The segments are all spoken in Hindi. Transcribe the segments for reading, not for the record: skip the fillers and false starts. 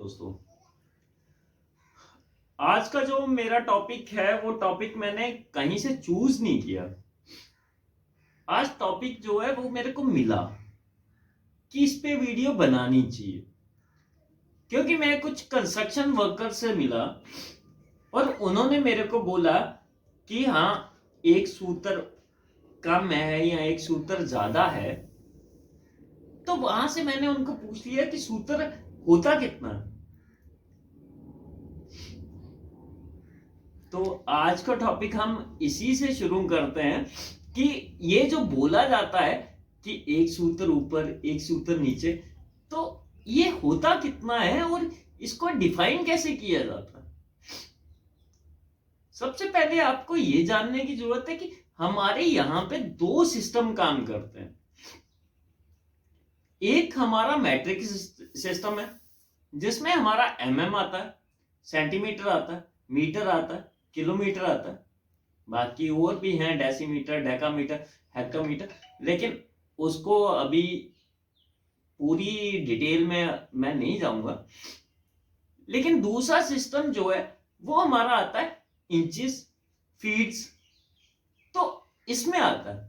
दोस्तों। आज का जो मेरा टॉपिक है वो टॉपिक मैंने कहीं से चूज नहीं किया। आज टॉपिक जो है वो मेरे को मिला कि इस पे वीडियो बनानी चाहिए, क्योंकि मैं कुछ कंस्ट्रक्शन वर्कर से मिला और उन्होंने मेरे को बोला कि हाँ, एक सूत्र कम है या एक सूत्र ज्यादा है। तो वहां से मैंने उनको पूछ लिया कि सूत्र होता कितना है। तो आज का टॉपिक हम इसी से शुरू करते हैं कि ये जो बोला जाता है कि एक सूत्र ऊपर एक सूत्र नीचे, तो ये होता कितना है और इसको डिफाइन कैसे किया जाता है। सबसे पहले आपको ये जानने की जरूरत है कि हमारे यहां पे दो सिस्टम काम करते हैं। एक हमारा मैट्रिक सिस्टम है जिसमें हमारा आता है, सेंटीमीटर आता है, मीटर आता है, किलोमीटर आता है, बाकी और भी हैं डेसीमीटर, डेकामीटर, हेक्टोमीटर, लेकिन उसको अभी पूरी डिटेल में मैं नहीं जाऊंगा। लेकिन दूसरा सिस्टम जो है वो हमारा आता है इंचेस, फीट्स, तो इसमें आता है।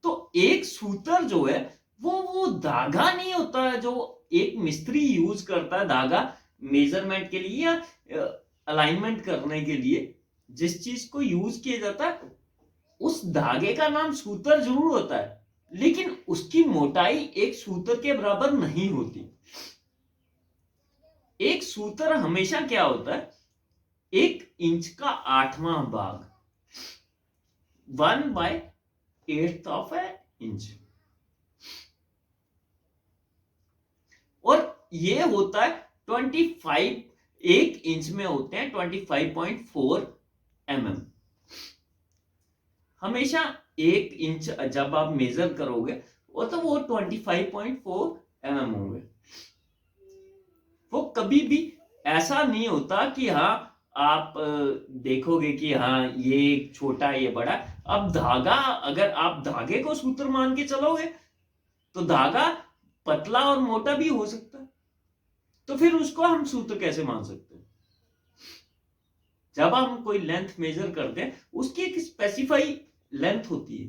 तो एक सूत्र जो है वो धागा नहीं होता है जो एक मिस्त्री यूज करता है धागा मेजरमेंट के लिए या अलाइनमेंट करने के लिए। जिस चीज को यूज किया जाता है उस धागे का नाम सूत्र जरूर होता है, लेकिन उसकी मोटाई एक सूत्र के बराबर नहीं होती। एक सूत्र हमेशा क्या होता है, 1 इंच का 8वां भाग, 1/8 ऑफ ए इंच। और ये होता है 25, 1 इंच में होते हैं 25.4 mm। हमेशा 1 इंच जब आप मेजर करोगे तो वो 25.4 mm होंगे। वो कभी भी ऐसा नहीं होता कि हाँ आप देखोगे कि हाँ ये छोटा ये बड़ा। अब धागा, अगर आप धागे को सूत्र मान के चलोगे तो धागा पतला और मोटा भी हो सकता है, तो फिर उसको हम सूत्र कैसे मान सकते हैं। जब हम कोई लेंथ मेजर करते हैं उसकी एक स्पेसिफाई लेंथ होती है,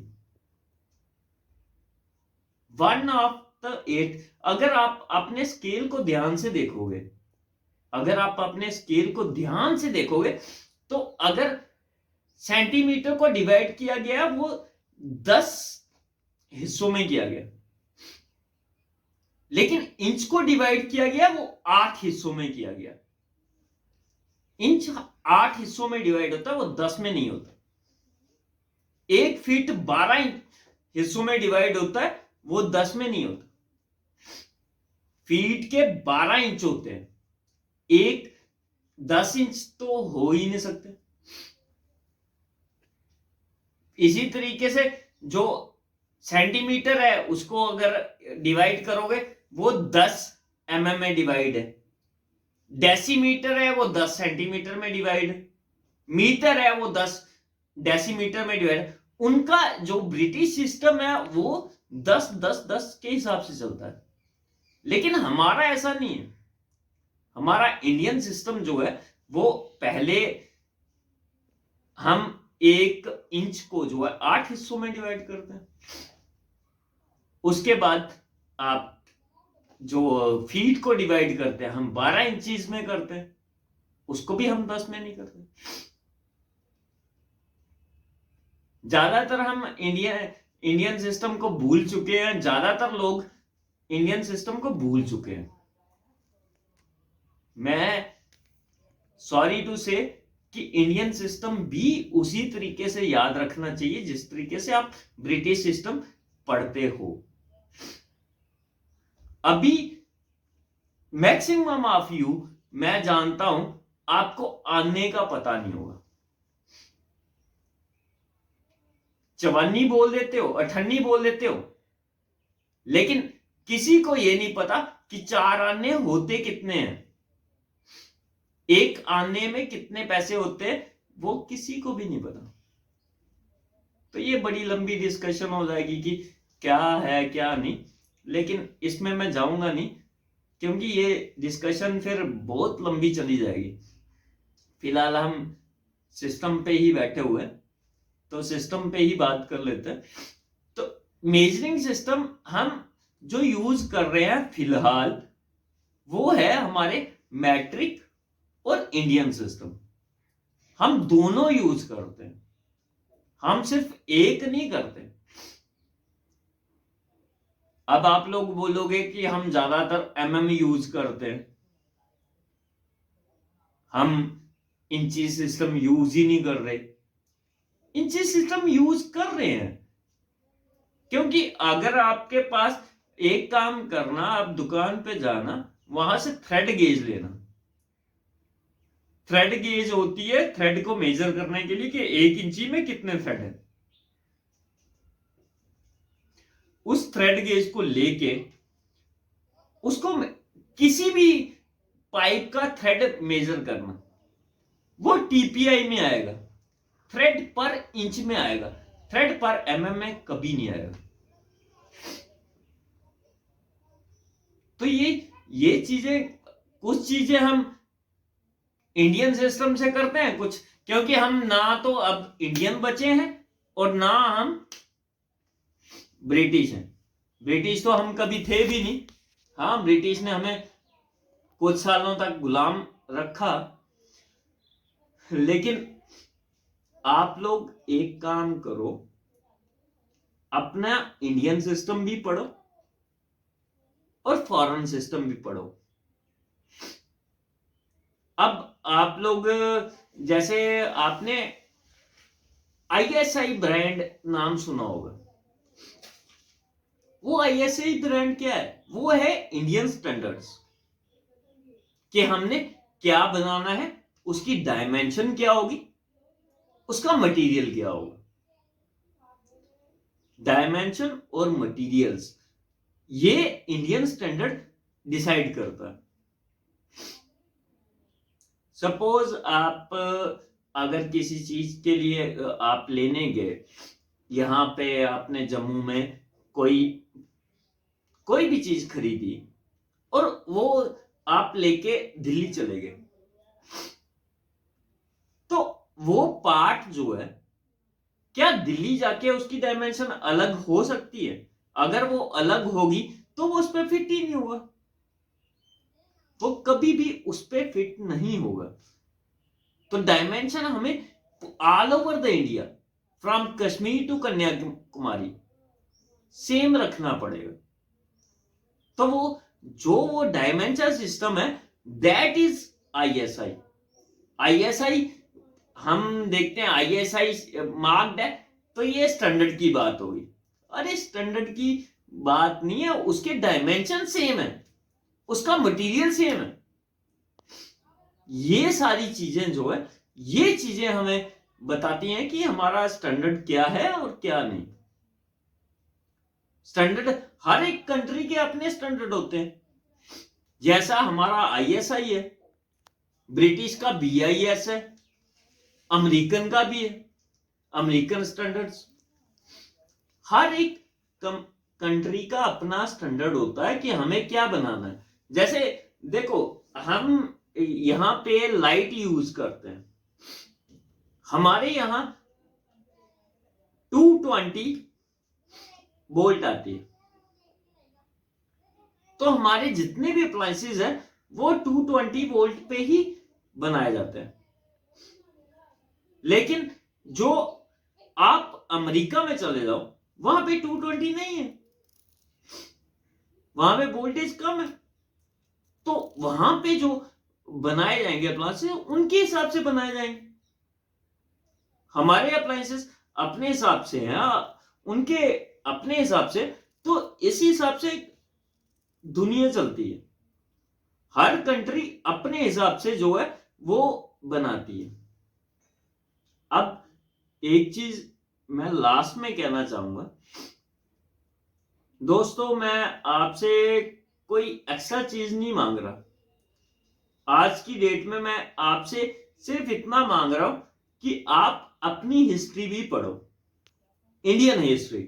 1/8। अगर आप अपने स्केल को ध्यान से देखोगे, अगर आप अपने स्केल को ध्यान से देखोगे तो अगर सेंटीमीटर को डिवाइड किया गया वो 10 हिस्सों में किया गया, लेकिन इंच को डिवाइड किया गया वो 8 हिस्सों में किया गया। इंच 8 हिस्सों में डिवाइड होता है, वो 10 में नहीं होता। 1 फीट 12 हिस्सों में डिवाइड होता है, वो 10 में नहीं होता। फीट के 12 इंच होते हैं, एक 10 इंच तो हो ही नहीं सकते। इसी तरीके से जो सेंटीमीटर है उसको अगर डिवाइड करोगे वो 10 mm में डिवाइड है। डेसीमीटर है वो 10 सेंटीमीटर में डिवाइड है। मीटर है वो 10 डेसीमीटर में डिवाइड है। उनका जो ब्रिटिश सिस्टम है वो 10 10 10 के हिसाब से चलता है, लेकिन हमारा ऐसा नहीं है। हमारा इंडियन सिस्टम जो है वो पहले हम 1 इंच को जो है 8 हिस्सों में डिवाइड करते हैं। उसके बाद आप जो फीट को डिवाइड करते हैं हम 12 इंचीज में करते हैं, उसको भी हम 10 में नहीं करते। ज्यादातर हम इंडियन सिस्टम को भूल चुके हैं, ज्यादातर लोग इंडियन सिस्टम को भूल चुके हैं। मैं सॉरी टू से कि इंडियन सिस्टम भी उसी तरीके से याद रखना चाहिए जिस तरीके से आप ब्रिटिश सिस्टम पढ़ते हो। अभी मैक्सिमम ऑफ यू, मैं जानता हूं, आपको आने का पता नहीं होगा। चवन्नी बोल देते हो, अठन्नी बोल देते हो, लेकिन किसी को यह नहीं पता कि 4 आने होते कितने हैं, एक आने में कितने पैसे होते हैं, वो किसी को भी नहीं पता। तो ये बड़ी लंबी डिस्कशन हो जाएगी कि क्या है क्या नहीं, लेकिन इसमें मैं जाऊंगा नहीं। क्योंकि ये डिस्कशन फिर बहुत लंबी चली जाएगी। फिलहाल हम सिस्टम पे ही बैठे हुए हैं, तो सिस्टम पे ही बात कर लेते हैं। तो मेजरिंग सिस्टम हम जो यूज कर रहे हैं फिलहाल वो है हमारे मैट्रिक और इंडियन सिस्टम। हम दोनों यूज करते हैं, हम सिर्फ एक नहीं करते। अब आप लोग बोलोगे कि हम ज्यादातर एमएम यूज करते हैं, हम इंची सिस्टम यूज ही नहीं कर रहे। इंची सिस्टम यूज कर रहे हैं, क्योंकि अगर आपके पास एक काम करना, आप दुकान पे जाना, वहां से थ्रेड गेज लेना। थ्रेड गेज होती है थ्रेड को मेजर करने के लिए कि 1 इंची में कितने थ्रेड है। उस थ्रेड गेज को लेके उसको किसी भी पाइप का थ्रेड मेजर करना, वो टीपीआई में आएगा, थ्रेड पर इंच में आएगा, थ्रेड पर एमएम में कभी नहीं आएगा। तो ये चीजें, कुछ चीजें हम इंडियन सिस्टम से करते हैं कुछ, क्योंकि हम ना तो अब इंडियन बचे हैं और ना हम ब्रिटिश हैं। ब्रिटिश तो हम कभी थे भी नहीं। हाँ, ब्रिटिश ने हमें कुछ सालों तक गुलाम रखा, लेकिन आप लोग एक काम करो, अपना इंडियन सिस्टम भी पढ़ो और फॉरेन सिस्टम भी पढ़ो। अब आप लोग, जैसे आपने आईएसआई ब्रांड नाम सुना होगा, वो आईएसआई ब्रांड क्या है? वो है इंडियन स्टैंडर्ड्स, कि हमने क्या बनाना है, उसकी डायमेंशन क्या होगी, उसका मटेरियल क्या होगा। डायमेंशन और मटेरियल्स ये इंडियन स्टैंडर्ड डिसाइड करता है। सपोज आप अगर किसी चीज के लिए आप लेने गए, यहां पे आपने जम्मू में कोई भी चीज खरीदी और वो आप लेके दिल्ली चले गए, तो वो पार्ट जो है, क्या दिल्ली जाके उसकी डायमेंशन अलग हो सकती है? अगर वो अलग होगी तो वो उस पर फिट ही नहीं होगा, वो कभी भी उस पर फिट नहीं होगा। तो डायमेंशन हमें all over the India, from Kashmir to Kanyakumari, same रखना पड़ेगा। तो वो डायमेंशन सिस्टम है, दैट इज आईएसआई। आईएसआई हम देखते हैं, आईएसआई मार्क्ड है, तो ये स्टैंडर्ड की बात होगी। अरे स्टैंडर्ड की बात नहीं है, उसके डायमेंशन सेम है, उसका मटेरियल सेम है। ये सारी चीजें जो है, ये चीजें हमें बताती हैं कि हमारा स्टैंडर्ड क्या है और क्या नहीं। स्टैंडर्ड, हर एक कंट्री के अपने स्टैंडर्ड होते हैं। जैसा हमारा आईएसआई है, ब्रिटिश का बीआईएस है, अमेरिकन का भी है, अमेरिकन स्टैंडर्ड्स। हर एक कंट्री का अपना स्टैंडर्ड होता है कि हमें क्या बनाना है। जैसे देखो, हम यहां पे लाइट यूज करते हैं, हमारे यहां 220 वोल्ट आती है, तो हमारे जितने भी अप्लायंसेस हैं वो 220 वोल्ट पे ही बनाए जाते हैं। लेकिन जो आप अमेरिका में चले जाओ, वहां पे 220 नहीं है, वहां पे वोल्टेज कम है, तो वहां पे जो बनाए जाएंगे अप्लायंसेस उनके हिसाब से बनाए जाएंगे। हमारे अप्लायंसेस अपने हिसाब से हैं, उनके अपने हिसाब से, तो इसी हिसाब से दुनिया चलती है। हर कंट्री अपने हिसाब से जो है वो बनाती है। अब एक चीज मैं लास्ट में कहना चाहूंगा दोस्तों, मैं आपसे कोई एक्स्ट्रा चीज नहीं मांग रहा। आज की डेट में मैं आपसे सिर्फ इतना मांग रहा हूं कि आप अपनी हिस्ट्री भी पढ़ो, इंडियन हिस्ट्री।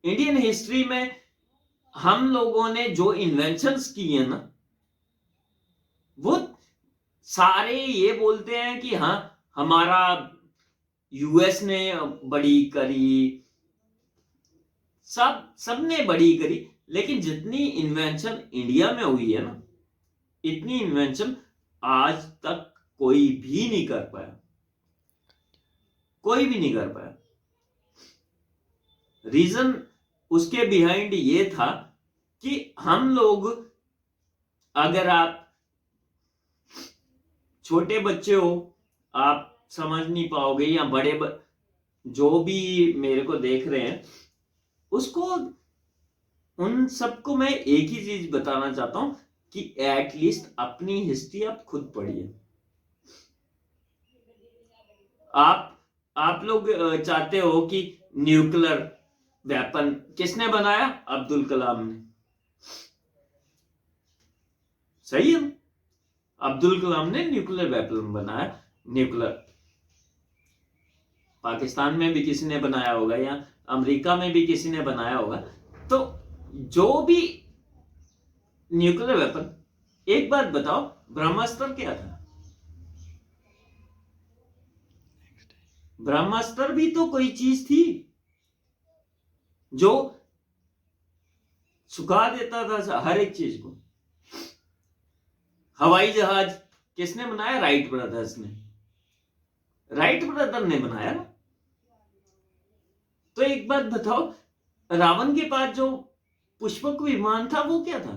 इंडियन हिस्ट्री में हम लोगों ने जो इन्वेंशंस किए ना, सारे ये बोलते हैं कि हाँ हमारा यूएस ने बड़ी करी, सबने बड़ी करी, लेकिन जितनी इन्वेंशन इंडिया में हुई है ना, इतनी इन्वेंशन आज तक कोई भी नहीं कर पाया, कोई भी नहीं कर पाया। रीजन उसके बिहाइंड ये था कि हम लोग, अगर आप छोटे बच्चे हो आप समझ नहीं पाओगे, या जो भी मेरे को देख रहे हैं उसको, उन सबको मैं एक ही चीज बताना चाहता हूं कि एटलीस्ट अपनी हिस्ट्री आप खुद पढ़िए। आप लोग चाहते हो कि न्यूक्लियर वेपन किसने बनाया? अब्दुल कलाम ने, सही है? अब्दुल कलाम ने न्यूक्लियर वेपन बनाया। न्यूक्लियर पाकिस्तान में भी किसी ने बनाया होगा, या अमेरिका में भी किसी ने बनाया होगा। तो जो भी न्यूक्लियर वेपन, एक बात बताओ, ब्रह्मास्त्र क्या था? ब्रह्मास्त्र भी तो कोई चीज थी जो सुखा देता था हर एक चीज को। हवाई जहाज किसने बनाया? राइट ब्रदर्स ने, राइट ब्रदर ने बनाया ना। तो एक बात बताओ, रावण के पास जो पुष्पक विमान था वो क्या था?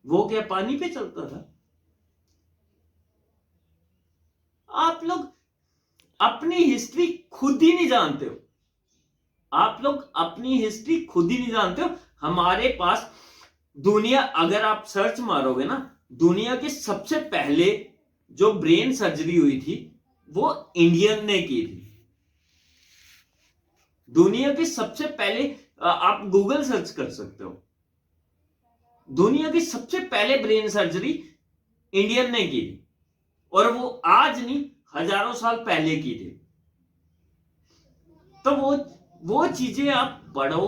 वो क्या पानी पे चलता था? आप लोग अपनी हिस्ट्री खुद ही नहीं जानते हो, आप लोग अपनी हिस्ट्री खुद ही नहीं जानते हो। हमारे पास दुनिया, अगर आप सर्च मारोगे ना, दुनिया के सबसे पहले जो ब्रेन सर्जरी हुई थी वो इंडियन ने की थी। दुनिया के सबसे पहले, आप गूगल सर्च कर सकते हो, दुनिया की सबसे पहले ब्रेन सर्जरी इंडियन ने की थी, और वो आज नहीं हजारों साल पहले की थी। तो वो चीजें आप पढ़ो,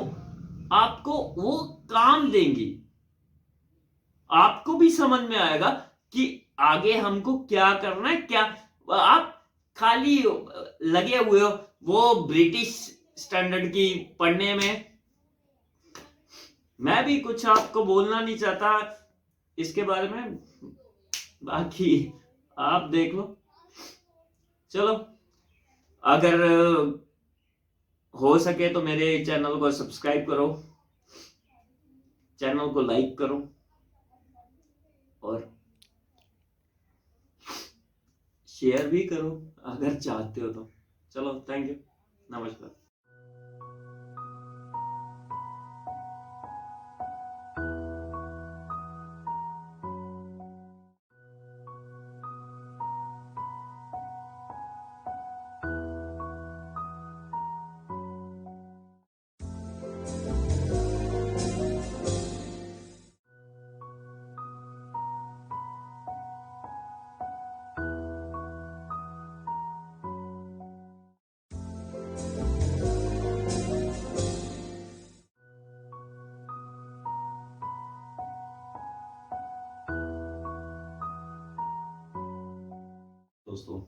आपको वो काम देंगी, आपको भी समझ में आएगा कि आगे हमको क्या करना है। क्या आप खाली लगे हुए हो वो ब्रिटिश स्टैंडर्ड की पढ़ने में? मैं भी कुछ आपको बोलना नहीं चाहता इसके बारे में, बाकी आप देख लो। चलो, अगर हो सके तो मेरे चैनल को सब्सक्राइब करो, चैनल को लाइक करो, और शेयर भी करो अगर चाहते हो तो। चलो, थैंक यू, नमस्कार। दोस्तों,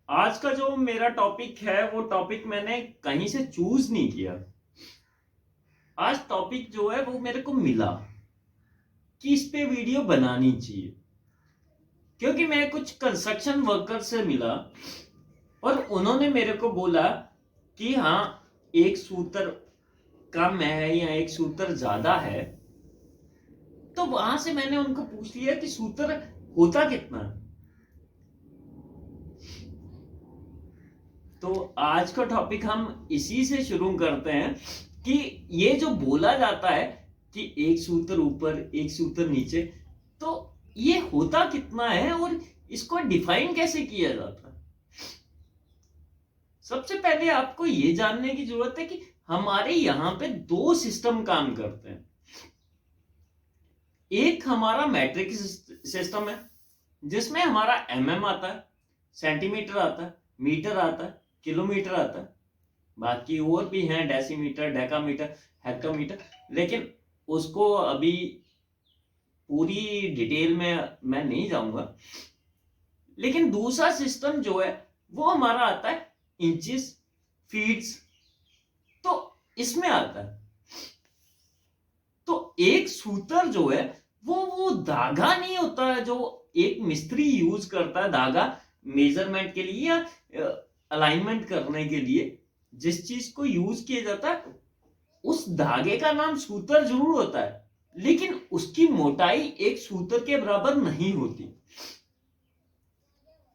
आज का जो मेरा टॉपिक है वो टॉपिक मैंने कहीं से चूज नहीं किया। आज टॉपिक जो है वो मेरे को मिला कि इस पे वीडियो बनानी चाहिए, क्योंकि मैं कुछ कंस्ट्रक्शन वर्कर से मिला और उन्होंने मेरे को बोला कि हाँ, एक सूत्र कम है या एक सूत्र ज्यादा है। तो वहां से मैंने उनको पूछ लिया कि सूत्र होता कितना है। तो आज का टॉपिक हम इसी से शुरू करते हैं कि ये जो बोला जाता है कि एक सूत्र ऊपर एक सूत्र नीचे, तो ये होता कितना है और इसको डिफाइन कैसे किया जाता है। सबसे पहले आपको ये जानने की जरूरत है कि हमारे यहां पे दो सिस्टम काम करते हैं। एक हमारा मैट्रिक सिस्टम है जिसमें हमारा mm आता है, सेंटीमीटर आता है, मीटर आता है, किलोमीटर आता है, बाकी और भी हैं, डेसीमीटर, डेकामीटर, हेक्टोमीटर, लेकिन उसको अभी पूरी डिटेल में मैं नहीं जाऊंगा, लेकिन दूसरा सिस्टम जो है वो हमारा आता है इंचेस, फीट्स, तो इसमें आता है। तो एक सूत्र जो है वो धागा नहीं होता है जो एक मिस्त्री यूज करता है धागा मेजरमेंट के लिए या अलाइनमेंट करने के लिए। जिस चीज को यूज किया जाता है उस धागे का नाम सूत्र जरूर होता है, लेकिन उसकी मोटाई एक सूत्र के बराबर नहीं होती।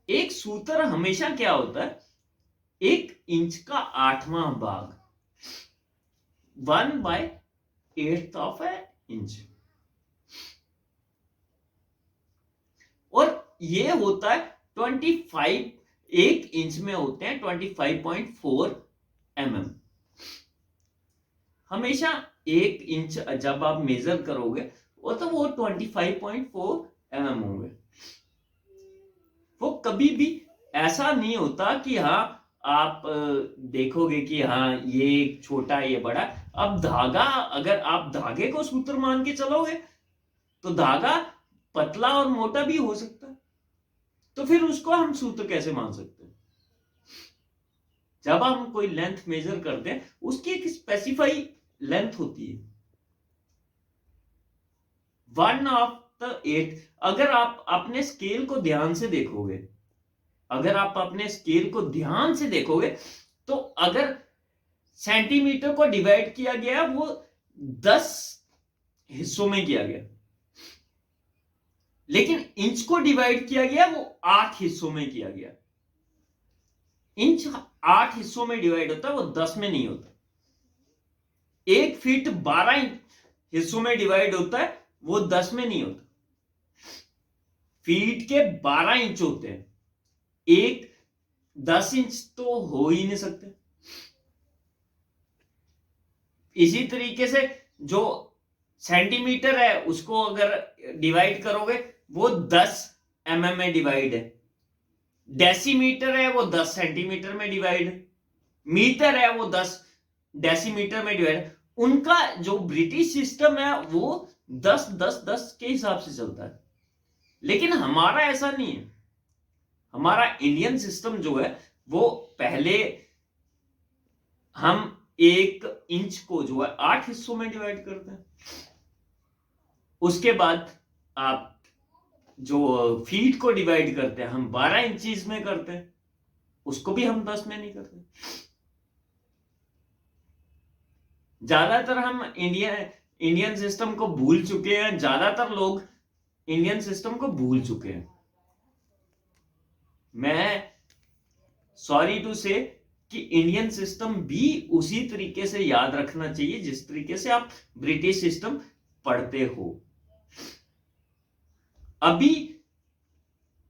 एक सूत्र हमेशा क्या होता है, 1 इंच का 8वां भाग, 1/8 ऑफ ए इंच। और ये होता है 25, 1 इंच में होते हैं 25.4 mm। हमेशा 1 इंच जब आप मेजर करोगे तो वो 25.4 mm होंगे। वो कभी भी ऐसा नहीं होता कि हाँ आप देखोगे कि हाँ ये छोटा ये बड़ा। अब धागा, अगर आप धागे को सूत्र मान के चलोगे तो धागा पतला और मोटा भी हो सकता है, तो फिर उसको हम सूत्र कैसे मान सकते हैं? जब हम कोई लेंथ मेजर करते हैं उसकी एक स्पेसिफाई लेंथ होती है, 1/8। अगर आप अपने स्केल को ध्यान से देखोगे, तो अगर सेंटीमीटर को डिवाइड किया गया वो 10 हिस्सों में किया गया, लेकिन इंच को डिवाइड किया गया वो 8 हिस्सों में किया गया। इंच 8 हिस्सों में डिवाइड होता है, वो 10 में नहीं होता। 1 फीट 12 हिस्सों में डिवाइड होता है, वो 10 में नहीं होता। फीट के 12 इंच होते हैं, एक 10 इंच तो हो ही नहीं सकते। इसी तरीके से जो सेंटीमीटर है उसको अगर डिवाइड करोगे वो 10 mm में डिवाइड है, डेसीमीटर है वो 10 सेंटीमीटर में डिवाइड है, मीटर है वो 10 डेसीमीटर में डिवाइड है। उनका जो ब्रिटिश सिस्टम है वो 10 10 10 के हिसाब से चलता है, लेकिन हमारा ऐसा नहीं है। हमारा इंडियन सिस्टम जो है वो पहले हम 1 इंच को जो है 8 हिस्सों में डिवाइड करते हैं, उसके बाद आप जो फीट को डिवाइड करते हैं हम 12 इंचीज में करते हैं, उसको भी हम 10 में नहीं करते। ज्यादातर हम इंडियन सिस्टम को भूल चुके हैं, ज्यादातर लोग इंडियन सिस्टम को भूल चुके हैं। मैं सॉरी टू से कि इंडियन सिस्टम भी उसी तरीके से याद रखना चाहिए जिस तरीके से आप ब्रिटिश सिस्टम पढ़ते हो। अभी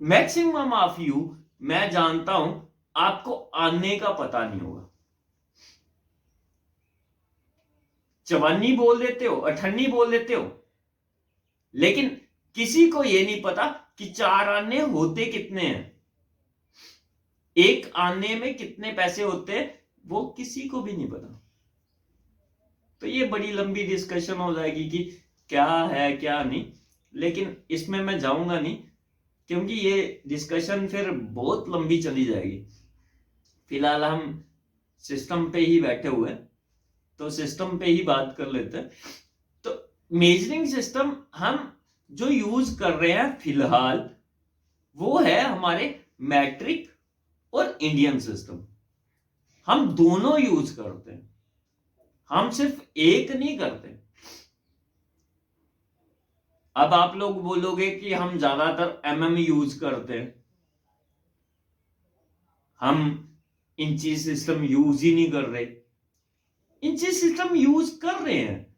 मैक्सिमम ऑफ यू, मैं जानता हूं, आपको आने का पता नहीं होगा। चवन्नी बोल देते हो, अठन्नी बोल देते हो, लेकिन किसी को यह नहीं पता कि 4 आने होते कितने हैं, 1 आने में कितने पैसे होते हैं, वो किसी को भी नहीं पता। तो ये बड़ी लंबी डिस्कशन हो जाएगी कि क्या है क्या नहीं, लेकिन इसमें मैं जाऊंगा नहीं क्योंकि ये डिस्कशन फिर बहुत लंबी चली जाएगी। फिलहाल हम सिस्टम पे ही बैठे हुए हैं, तो सिस्टम पे ही बात कर लेते हैं। तो मेजरिंग सिस्टम हम जो यूज कर रहे हैं फिलहाल वो है हमारे मैट्रिक और इंडियन सिस्टम। हम दोनों यूज करते हैं, हम सिर्फ एक नहीं करते। अब आप लोग बोलोगे कि हम ज्यादातर mm यूज करते हैं, हम इंची सिस्टम यूज ही नहीं कर रहे। इंची सिस्टम यूज कर रहे हैं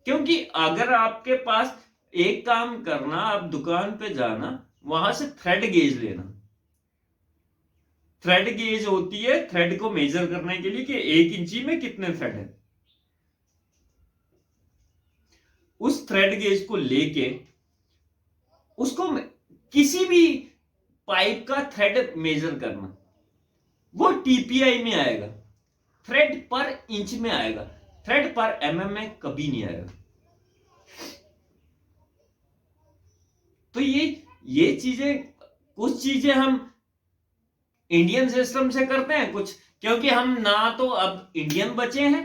क्योंकि अगर आपके पास एक काम करना, आप दुकान पे जाना, वहां से थ्रेड गेज लेना। थ्रेड गेज होती है थ्रेड को मेजर करने के लिए कि 1 इंची में कितने थ्रेड है। उस थ्रेड गेज को लेके उसको किसी भी पाइप का थ्रेड मेजर करना, वो टीपीआई में आएगा, थ्रेड पर इंच में आएगा, थ्रेड पर mm में कभी नहीं आएगा। तो ये चीजें, कुछ चीजें हम इंडियन सिस्टम से करते हैं कुछ, क्योंकि हम ना तो अब इंडियन बचे हैं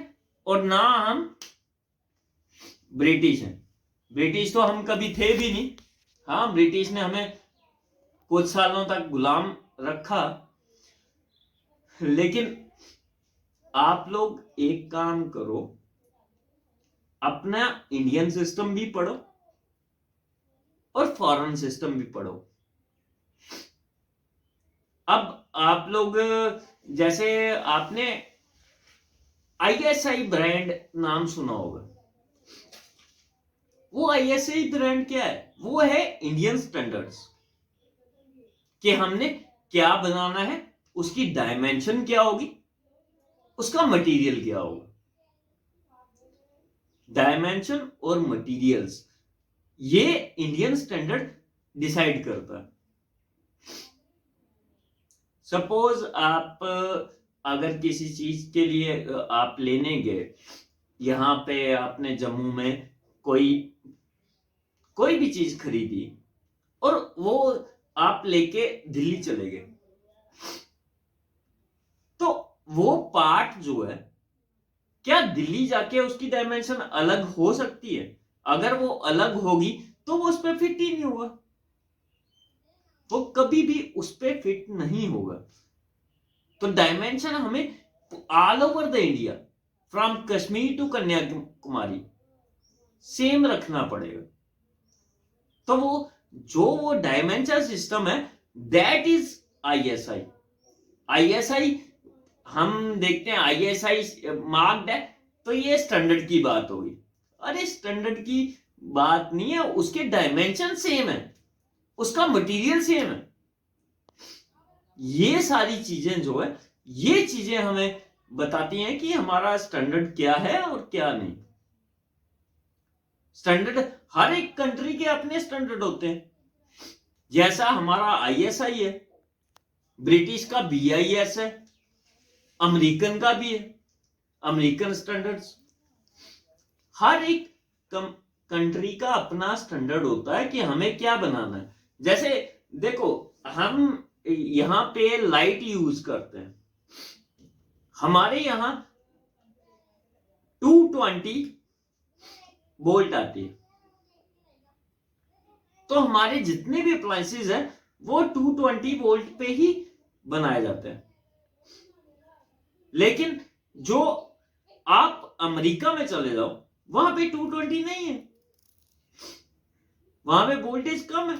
और ना हम ब्रिटिश हैं। ब्रिटिश तो हम कभी थे भी नहीं। हाँ, ब्रिटिश ने हमें कुछ सालों तक गुलाम रखा, लेकिन आप लोग एक काम करो, अपना इंडियन सिस्टम भी पढ़ो और फॉरेन सिस्टम भी पढ़ो। अब आप लोग, जैसे आपने आईएसआई ब्रांड नाम सुना होगा। वो आईएसआई ब्रांड क्या है? वो है इंडियन स्टैंडर्ड्स, कि हमने क्या बनाना है, उसकी डायमेंशन क्या होगी, उसका मटेरियल क्या होगा। डायमेंशन और मटेरियल्स, ये इंडियन स्टैंडर्ड डिसाइड करता है। सपोज आप अगर किसी चीज के लिए आप लेने गए, यहां पे आपने जम्मू में कोई भी चीज खरीदी और वो आप लेके दिल्ली चले गए, तो वो पार्ट जो है, क्या दिल्ली जाके उसकी डायमेंशन अलग हो सकती है? अगर वो अलग होगी तो वो उस पर फिट ही नहीं होगा, वो कभी भी उस पर फिट नहीं होगा। तो डायमेंशन हमें all over the India, from Kashmir to Kanyakumari, same रखना पड़ेगा। तो वो डायमेंशन सिस्टम है, दैट इज आईएसआई। आईएसआई हम देखते हैं, आईएसआई मार्क्ड है, तो ये स्टैंडर्ड की बात होगी। अरे स्टैंडर्ड की बात नहीं है, उसके डायमेंशन सेम है, उसका मटेरियल सेम है। ये सारी चीजें जो है, ये चीजें हमें बताती हैं कि हमारा स्टैंडर्ड क्या है और क्या नहीं। स्टैंडर्ड, हर एक कंट्री के अपने स्टैंडर्ड होते हैं। जैसा हमारा आईएसआई है, ब्रिटिश का बीआईएस है, अमेरिकन का भी है, अमेरिकन स्टैंडर्ड्स। हर एक कंट्री का अपना स्टैंडर्ड होता है कि हमें क्या बनाना है। जैसे देखो, हम यहां पे लाइट यूज करते हैं, हमारे यहां 220 वोल्ट आती है, तो हमारे जितने भी अप्लायंसेस हैं वो 220 वोल्ट पे ही बनाए जाते हैं। लेकिन जो आप अमेरिका में चले जाओ, वहां पे 220 नहीं है, वहां पे वोल्टेज कम है,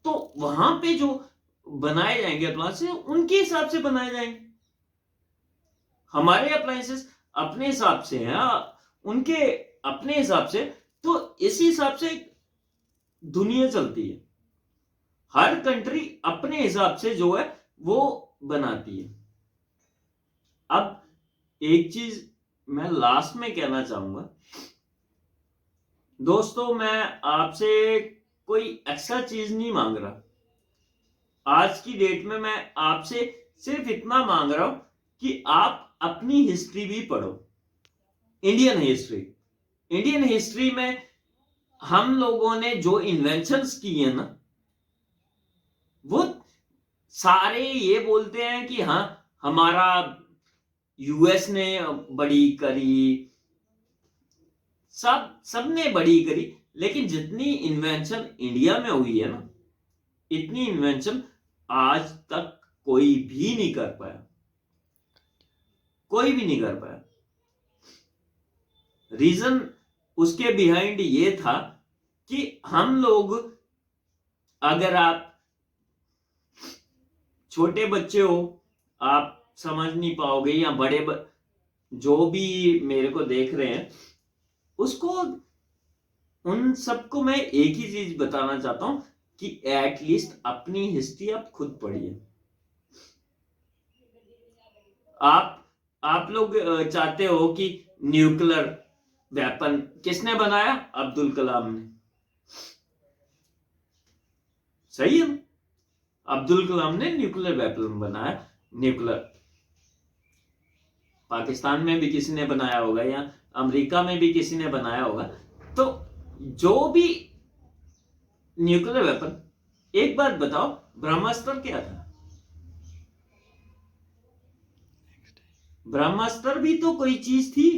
तो वहां पे जो बनाए जाएंगे अप्लायंसेस उनके हिसाब से बनाए जाएंगे। हमारे अप्लायंसेस अपने हिसाब से हैं, उनके अपने हिसाब से, तो इसी हिसाब से दुनिया चलती है। हर कंट्री अपने हिसाब से जो है वो बनाती है। अब एक चीज मैं लास्ट में कहना चाहूंगा दोस्तों, मैं आपसे कोई एक्स्ट्रा चीज नहीं मांग रहा। आज की डेट में मैं आपसे सिर्फ इतना मांग रहा हूं कि आप अपनी हिस्ट्री भी पढ़ो, इंडियन हिस्ट्री। इंडियन हिस्ट्री में हम लोगों ने जो इन्वेंशंस किए ना, वो सारे ये बोलते हैं कि हाँ हमारा यूएस ने बड़ी करी, सबने बड़ी करी, लेकिन जितनी इन्वेंशन इंडिया में हुई है ना, इतनी इन्वेंशन आज तक कोई भी नहीं कर पाया, कोई भी नहीं कर पाया। रीजन उसके बिहाइंड ये था कि हम लोग, अगर आप छोटे बच्चे हो आप समझ नहीं पाओगे, या बड़े जो भी मेरे को देख रहे हैं उसको, उन सबको मैं एक ही चीज बताना चाहता हूं कि एटलीस्ट अपनी हिस्ट्री आप खुद पढ़िए। आप लोग चाहते हो कि न्यूक्लियर वेपन किसने बनाया? अब्दुल कलाम ने, सही है? अब्दुल कलाम ने न्यूक्लियर वेपन बनाया। न्यूक्लियर पाकिस्तान में भी किसी ने बनाया होगा, या अमेरिका में भी किसी ने बनाया होगा। तो जो भी न्यूक्लियर वेपन। एक बात बताओ, ब्रह्मास्त्र क्या था? ब्रह्मास्त्र भी तो कोई चीज थी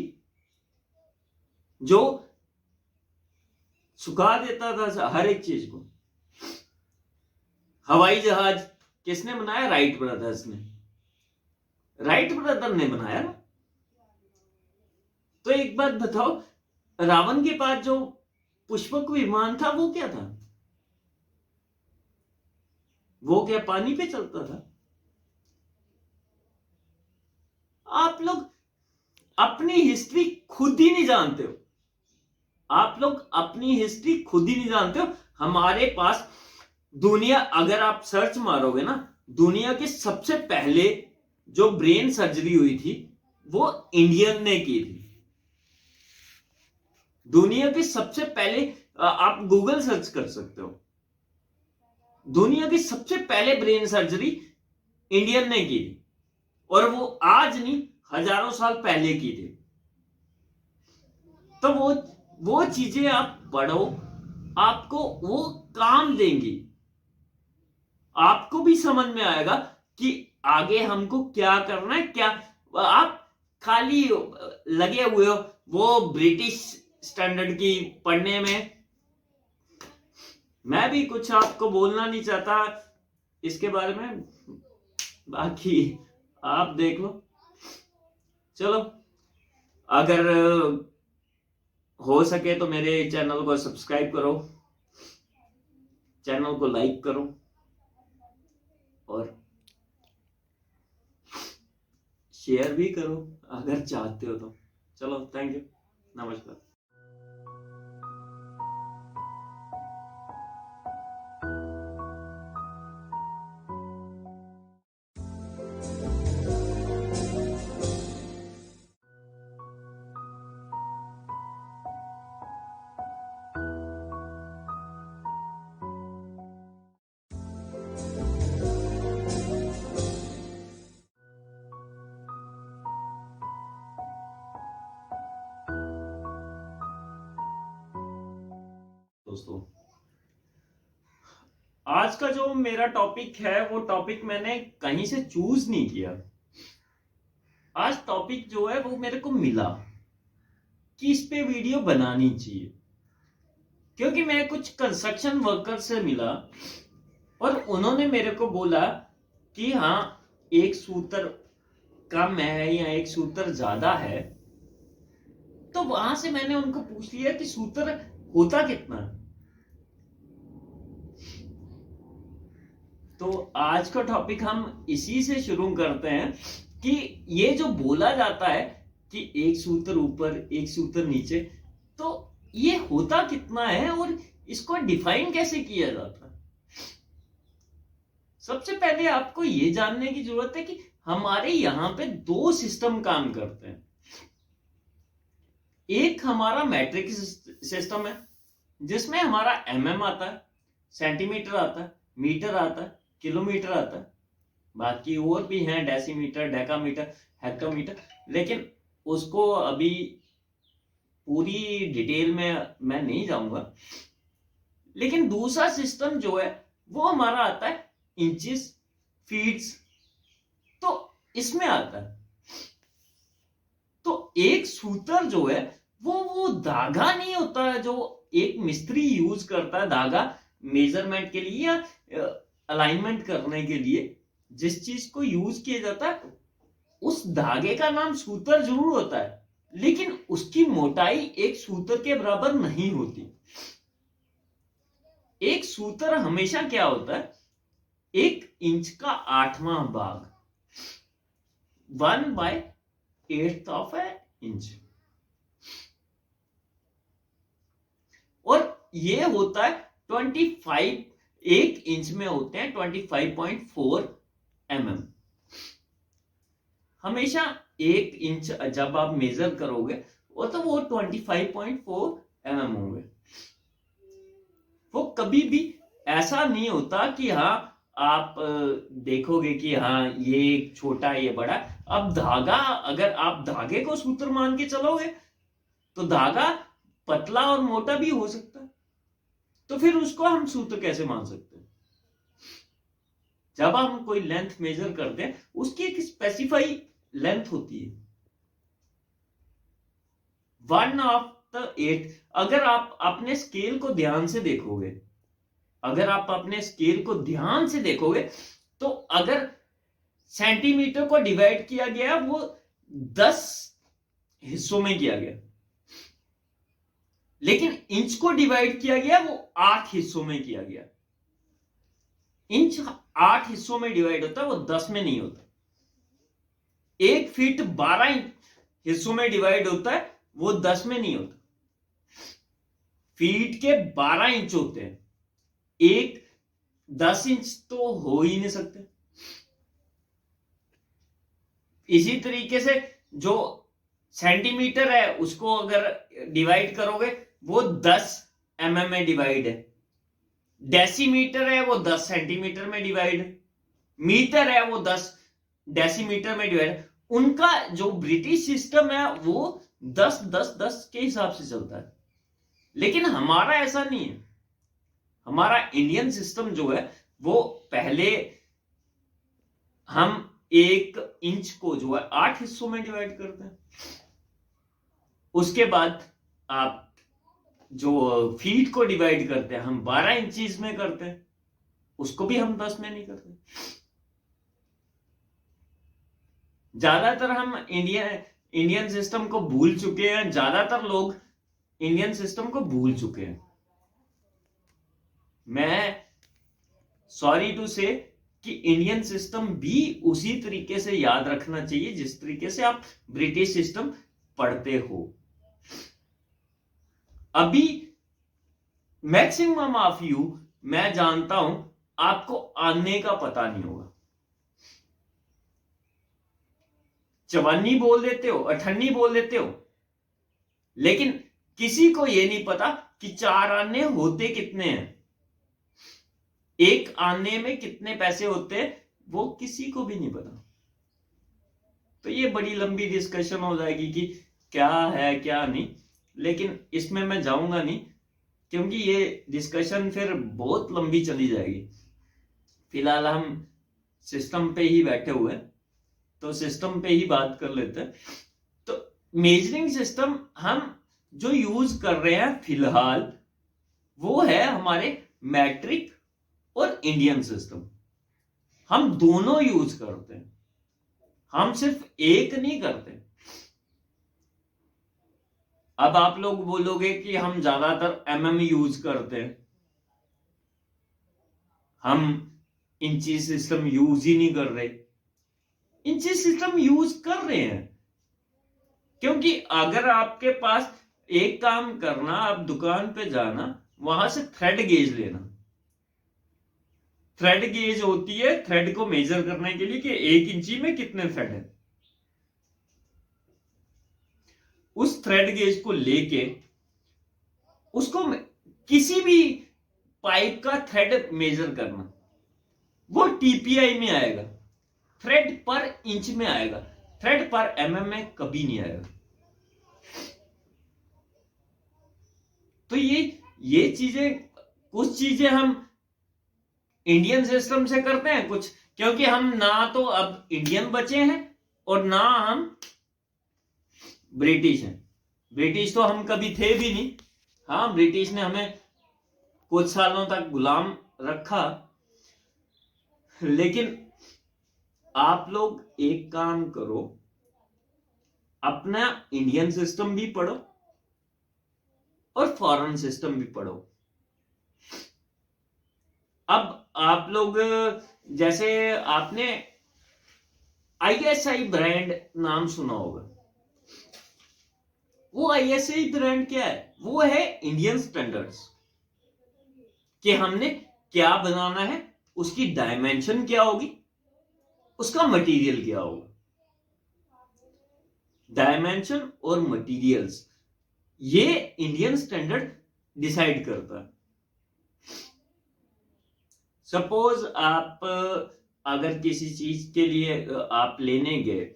जो सुखा देता था हर एक चीज को। हवाई जहाज किसने बनाया? राइट ब्रदर्स ने। राइट ब्रदर ने बनाया ना। तो एक बात बताओ, रावण के पास जो पुष्पक विमान था वो क्या था? वो क्या पानी पे चलता था? आप लोग अपनी हिस्ट्री खुद ही नहीं जानते हो। आप लोग अपनी हिस्ट्री खुद ही नहीं जानते हो। हमारे पास दुनिया, अगर आप सर्च मारोगे ना, दुनिया के सबसे पहले जो ब्रेन सर्जरी हुई थी वो इंडियन ने की थी। दुनिया के सबसे पहले, आप गूगल सर्च कर सकते हो, दुनिया की सबसे पहले ब्रेन सर्जरी इंडियन ने की थी। और वो आज नहीं, हजारों साल पहले की थी। तो वो चीजें आप पढ़ो, आपको वो काम देंगी। आपको भी समझ में आएगा कि आगे हमको क्या करना है। क्या आप खाली लगे हुए हो वो ब्रिटिश स्टैंडर्ड की पढ़ने में? मैं भी कुछ आपको बोलना नहीं चाहता इसके बारे में, बाकी आप देख लो। चलो, अगर हो सके तो मेरे चैनल को सब्सक्राइब करो, चैनल को लाइक करो और शेयर भी करो अगर चाहते हो तो। चलो, थैंक यू, नमस्कार। दोस्तों, आज का जो मेरा टॉपिक है वो टॉपिक मैंने कहीं से चूज नहीं किया। आज टॉपिक जो है वो मेरे को मिला कि इस पे वीडियो बनानी चाहिए, क्योंकि मैं कुछ कंस्ट्रक्शन वर्कर से मिला और उन्होंने मेरे को बोला कि हाँ, एक सूत्र कम है या एक सूत्र ज्यादा है। तो वहां से मैंने उनको पूछ लिया कि सूत्र होता कितना है। तो आज का टॉपिक हम इसी से शुरू करते हैं कि ये जो बोला जाता है कि एक सूत्र ऊपर एक सूत्र नीचे, तो ये होता कितना है और इसको डिफाइन कैसे किया जाता है। सबसे पहले आपको ये जानने की जरूरत है कि हमारे यहां पे दो सिस्टम काम करते हैं। एक हमारा मैट्रिक सिस्टम है जिसमें हमारा mm आता है, सेंटीमीटर आता है, मीटर आता है, किलोमीटर आता है, बाकी और भी हैं, डेसीमीटर, डेकामीटर, हेक्टोमीटर, लेकिन उसको अभी पूरी डिटेल में मैं नहीं जाऊंगा। लेकिन दूसरा सिस्टम जो है वो हमारा आता है इंचेस, फीट्स, तो इसमें आता है। तो एक सूत्र जो है वो धागा नहीं होता है जो एक मिस्त्री यूज करता है धागा मेजरमेंट के लिए या अलाइनमेंट करने के लिए। जिस चीज को यूज किया जाता है उस धागे का नाम सूत्र जरूर होता है, लेकिन उसकी मोटाई एक सूत्र के बराबर नहीं होती। एक सूत्र हमेशा क्या होता है? 1 इंच का 8वां भाग, 1/8 ऑफ ए इंच। और ये होता है 25, 1 इंच में होते हैं 25.4 mm। हमेशा 1 इंच जब आप मेजर करोगे तो वो 25.4 mm होंगे। वो कभी भी ऐसा नहीं होता कि हाँ आप देखोगे कि हाँ ये छोटा ये बड़ा। अब धागा, अगर आप धागे को सूत्र मान के चलोगे तो धागा पतला और मोटा भी हो सकता है। तो फिर उसको हम सूत्र कैसे मान सकते हैं? जब हम कोई लेंथ मेजर करते हैं उसकी एक स्पेसिफाई लेंथ होती है, 1/8। अगर आप अपने स्केल को ध्यान से देखोगे, अगर आप अपने स्केल को ध्यान से देखोगे तो अगर सेंटीमीटर को डिवाइड किया गया वो 10 हिस्सों में किया गया, लेकिन इंच को डिवाइड किया गया वो 8 हिस्सों में किया गया। इंच 8 हिस्सों में डिवाइड होता है, वो 10 में नहीं होता। 1 फीट 12 हिस्सों में डिवाइड होता है, वो 10 में नहीं होता। फीट के 12 इंच होते हैं, एक 10 इंच तो हो ही नहीं सकते। इसी तरीके से जो सेंटीमीटर है उसको अगर डिवाइड करोगे वो 10 mm में डिवाइड है, डेसीमीटर है वो 10 सेंटीमीटर में डिवाइड है, मीटर है वो 10 डेसीमीटर में डिवाइड है। उनका जो ब्रिटिश सिस्टम है वो 10 10 10 के हिसाब से चलता है, लेकिन हमारा ऐसा नहीं है। हमारा इंडियन सिस्टम जो है वो पहले हम 1 इंच को जो है 8 हिस्सों में डिवाइड करते हैं, उसके बाद आप जो फीट को डिवाइड करते हैं हम 12 इंचीज में करते हैं, उसको भी हम 10 में नहीं करते। ज्यादातर हम इंडियन सिस्टम को भूल चुके हैं, ज्यादातर लोग इंडियन सिस्टम को भूल चुके हैं। मैं सॉरी टू से कि इंडियन सिस्टम भी उसी तरीके से याद रखना चाहिए जिस तरीके से आप ब्रिटिश सिस्टम पढ़ते हो। अभी मैक्सिमम ऑफ यू, मैं जानता हूं, आपको आने का पता नहीं होगा। चवन्नी बोल देते हो, अठन्नी बोल देते हो, लेकिन किसी को यह नहीं पता कि 4 आने होते कितने हैं, 1 आने में कितने पैसे होते हैं, वो किसी को भी नहीं पता। तो ये बड़ी लंबी डिस्कशन हो जाएगी कि क्या है क्या नहीं, लेकिन इसमें मैं जाऊंगा नहीं क्योंकि ये डिस्कशन फिर बहुत लंबी चली जाएगी। फिलहाल हम सिस्टम पे ही बैठे हुए हैं, तो सिस्टम पे ही बात कर लेते हैं। तो मेजरिंग सिस्टम हम जो यूज कर रहे हैं फिलहाल वो है हमारे मैट्रिक और इंडियन सिस्टम। हम दोनों यूज करते हैं, हम सिर्फ एक नहीं करते। अब आप लोग बोलोगे कि हम ज्यादातर mm यूज करते हैं, हम इंची सिस्टम यूज ही नहीं कर रहे। इंची सिस्टम यूज कर रहे हैं क्योंकि अगर आपके पास एक काम करना, आप दुकान पे जाना, वहां से थ्रेड गेज लेना। थ्रेड गेज होती है थ्रेड को मेजर करने के लिए कि 1 इंची में कितने थ्रेड है। उस थ्रेड गेज को लेके उसको किसी भी पाइप का थ्रेड मेजर करना, वो टीपीआई में आएगा, थ्रेड पर इंच में आएगा, थ्रेड पर mm में कभी नहीं आएगा। तो ये चीजें, कुछ चीजें हम इंडियन सिस्टम से करते हैं कुछ, क्योंकि हम ना तो अब इंडियन बचे हैं और ना हम ब्रिटिश हैं। ब्रिटिश तो हम कभी थे भी नहीं। हाँ, ब्रिटिश ने हमें कुछ सालों तक गुलाम रखा, लेकिन आप लोग एक काम करो, अपना इंडियन सिस्टम भी पढ़ो और फॉरेन सिस्टम भी पढ़ो। अब आप लोग, जैसे आपने ISI ब्रांड नाम सुना होगा, वो ISI ब्रांड क्या है? वो है इंडियन स्टैंडर्ड्स, कि हमने क्या बनाना है, उसकी डायमेंशन क्या होगी, उसका मटेरियल क्या होगा। डायमेंशन और मटेरियल्स ये इंडियन स्टैंडर्ड डिसाइड करता है। सपोज आप अगर किसी चीज के लिए आप लेने गए,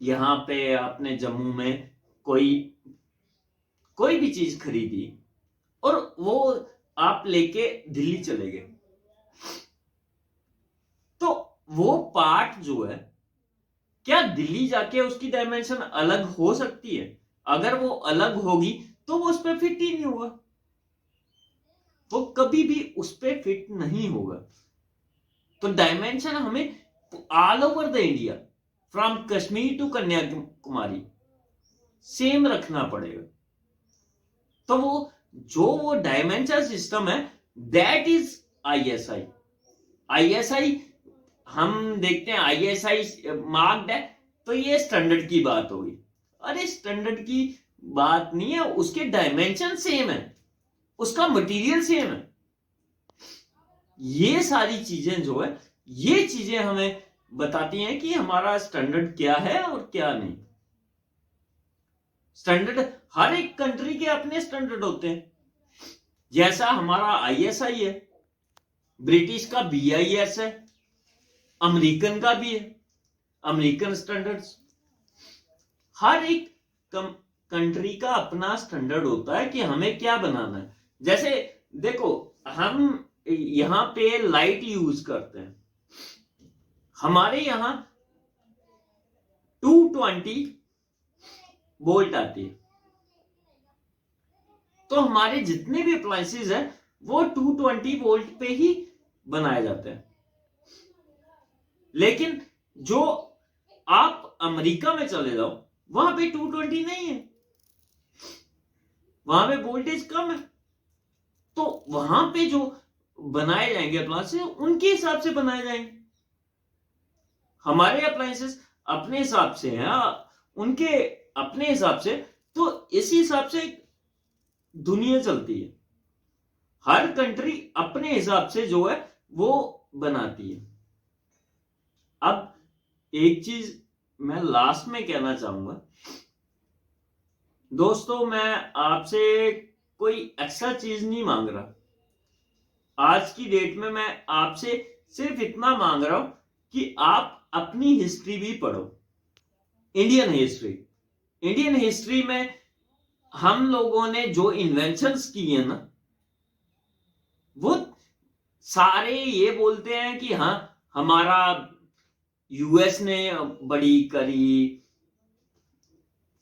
यहां पे आपने जम्मू में कोई भी चीज खरीदी और वो आप लेके दिल्ली चले गए, तो वो पार्ट जो है, क्या दिल्ली जाके उसकी डायमेंशन अलग हो सकती है? अगर वो अलग होगी तो वो उस पर फिट ही नहीं होगा, वो कभी भी उस पर फिट नहीं होगा। तो डायमेंशन हमें all over the India, from Kashmir to Kanyakumari, same रखना पड़ेगा। तो वो डायमेंशन सिस्टम है, दैट इज आईएसआई। आईएसआई हम देखते हैं, आईएसआई मार्क्ड है, तो ये स्टैंडर्ड की बात होगी। अरे स्टैंडर्ड की बात नहीं है, उसके डायमेंशन सेम है, उसका मटेरियल सेम है। ये सारी चीजें जो है, ये चीजें हमें बताती हैं कि हमारा स्टैंडर्ड क्या है और क्या नहीं। स्टैंडर्ड, हर एक कंट्री के अपने स्टैंडर्ड होते हैं। जैसा हमारा आईएसआई है, ब्रिटिश का बीआईएस है, अमेरिकन का भी है, अमेरिकन स्टैंडर्ड्स। हर एक कंट्री का अपना स्टैंडर्ड होता है कि हमें क्या बनाना है। जैसे देखो, हम यहां पे लाइट यूज करते हैं, हमारे यहां 220 वोल्ट आती है, तो हमारे जितने भी अप्लायंसेस है वो 220 वोल्ट पे ही बनाए जाते हैं। लेकिन जो आप अमेरिका में चले जाओ, वहां पे 220 नहीं है, वहां पे वोल्टेज कम है, तो वहां पे जो बनाए जाएंगे अप्लायंसेस उनके हिसाब से बनाए जाएंगे। हमारे अप्लायंसेस अपने हिसाब से हैं, उनके अपने हिसाब से, तो इसी हिसाब से दुनिया चलती है। हर कंट्री अपने हिसाब से जो है वो बनाती है। अब एक चीज मैं लास्ट में कहना चाहूंगा दोस्तों, मैं आपसे कोई एक्स्ट्रा चीज नहीं मांग रहा। आज की डेट में मैं आपसे सिर्फ इतना मांग रहा हूं कि आप अपनी हिस्ट्री भी पढ़ो, इंडियन हिस्ट्री। इंडियन हिस्ट्री में हम लोगों ने जो इन्वेंशंस किए ना, वो सारे ये बोलते हैं कि हाँ हमारा यूएस ने बड़ी करी,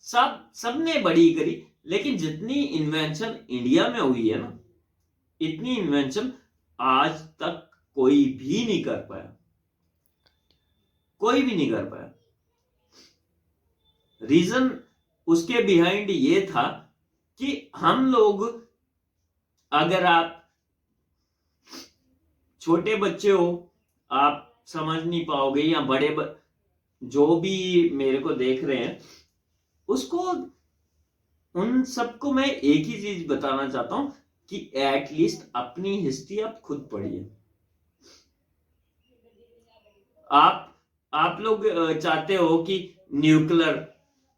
सबने बड़ी करी, लेकिन जितनी इन्वेंशन इंडिया में हुई है ना, इतनी इन्वेंशन आज तक कोई भी नहीं कर पाया, कोई भी नहीं कर पाया। रीजन उसके बिहाइंड ये था कि हम लोग, अगर आप छोटे बच्चे हो आप समझ नहीं पाओगे, या बड़े जो भी मेरे को देख रहे हैं उसको, उन सबको मैं एक ही चीज बताना चाहता हूं कि एटलीस्ट अपनी हिस्ट्री आप खुद पढ़िए। आप लोग चाहते हो कि न्यूक्लियर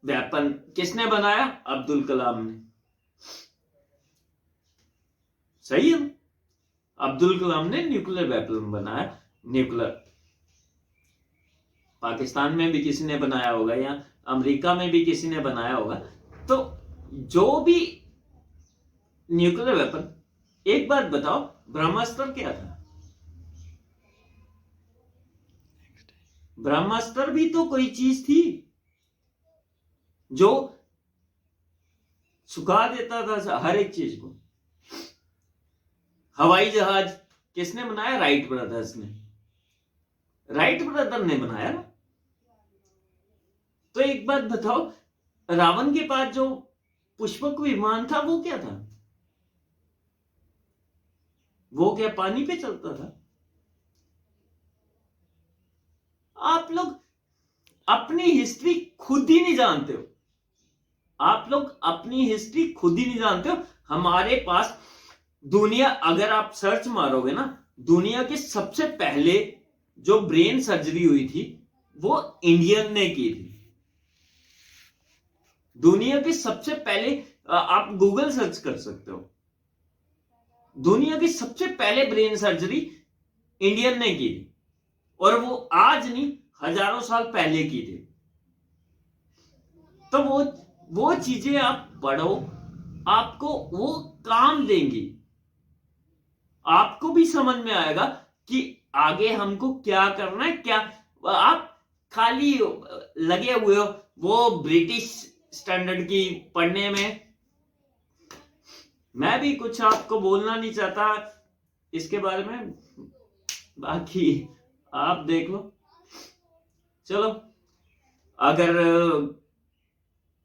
वेपन किसने बनाया? अब्दुल कलाम ने, सही है? अब्दुल कलाम ने न्यूक्लियर वेपन बनाया। न्यूक्लियर पाकिस्तान में भी किसी ने बनाया होगा, या अमेरिका में भी किसी ने बनाया होगा। तो जो भी न्यूक्लियर वेपन, एक बात बताओ, ब्रह्मास्त्र क्या था? ब्रह्मास्त्र भी तो कोई चीज थी जो सुखा देता था हर एक चीज को। हवाई जहाज किसने बनाया? राइट ब्रदर्स ने, राइट ब्रदर ने बनाया ना। तो एक बात बताओ, रावण के पास जो पुष्पक विमान था वो क्या था? वो क्या पानी पे चलता था? आप लोग अपनी हिस्ट्री खुद ही नहीं जानते हो, आप लोग अपनी हिस्ट्री खुद ही नहीं जानते हो। हमारे पास दुनिया, अगर आप सर्च मारोगे ना, दुनिया के सबसे पहले जो ब्रेन सर्जरी हुई थी वो इंडियन ने की थी। दुनिया के सबसे पहले, आप गूगल सर्च कर सकते हो, दुनिया की सबसे पहले ब्रेन सर्जरी इंडियन ने की थी, और वो आज नहीं हजारों साल पहले की थी। तो वो चीजें आप पढ़ो, आपको वो काम देंगी। आपको भी समझ में आएगा कि आगे हमको क्या करना है। क्या आप खाली लगे हुए हो वो ब्रिटिश स्टैंडर्ड की पढ़ने में। मैं भी कुछ आपको बोलना नहीं चाहता इसके बारे में, बाकी आप देख लो। चलो, अगर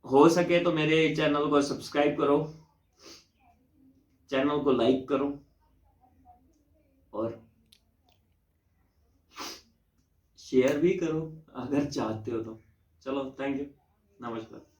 हो सके तो मेरे चैनल को सब्सक्राइब करो, चैनल को लाइक करो और शेयर भी करो अगर चाहते हो तो। चलो, थैंक यू, नमस्कार।